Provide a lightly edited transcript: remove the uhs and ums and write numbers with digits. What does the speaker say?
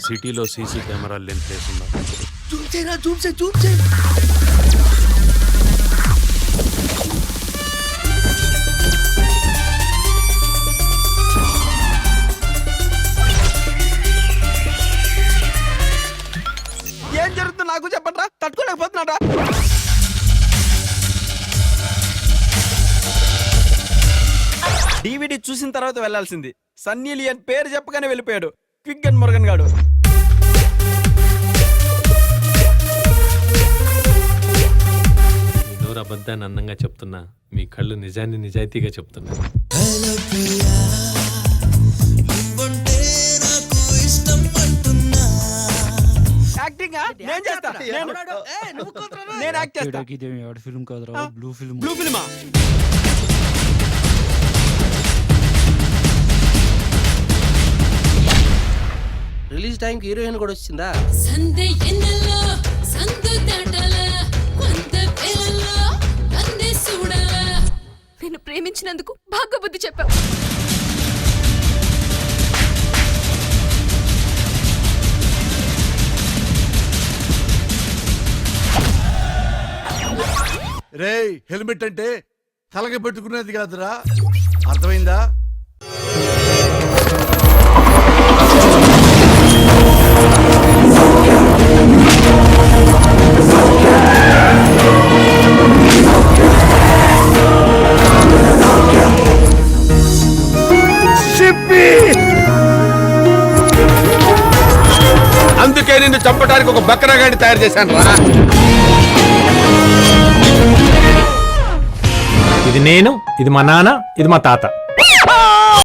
సిటీలో సీసీ కెమెరాలు లేని ప్లేస్ ఉందా? జూమ్ చేయి. ఏం జరుగుతుందో నాకు చెప్పట్రా, తట్టుకోలేకపోతున్నాడా? DVD చూసిన తర్వాత వెళ్లాల్సింది. సన్నీ లియోన్ పేరు చెప్పగానే వెళ్ళిపోయాడు క్విక్ అండ్ మురుగన్ గాడు. మీ నోరు అబద్ధాన్ని అందంగా చెప్తున్నా, మీ కళ్ళు నిజాన్ని నిజాయితీగా చెప్తున్నా. యాక్టింగ్ నేను చేస్తా. నేను యాక్ట్ చేస్తా. ఫిల్మ్ కాదురా, బ్లూ ఫిల్మ్. బ్లూ ఫిల్మా? రిలీజ్ టైంకి హీరోయిన్ కూడా వచ్చిందా? సందే ఎన్నెల్లో సందు దాటల కొంత వేళల్లో తందే చూడల. నేను ప్రేమించినందుకు బాగా బుద్ధి చెప్పావు. రేయ్, హెల్మెట్ అంటే తలకి పెట్టుకునేది కాదురా, అర్థమైందా? అందుకే నిన్ను చంపడానికి ఒక బక్రాగాడిని తయారు చేశాను రా. ఇది నేను, ఇది మా నాన్న, ఇది మా తాత.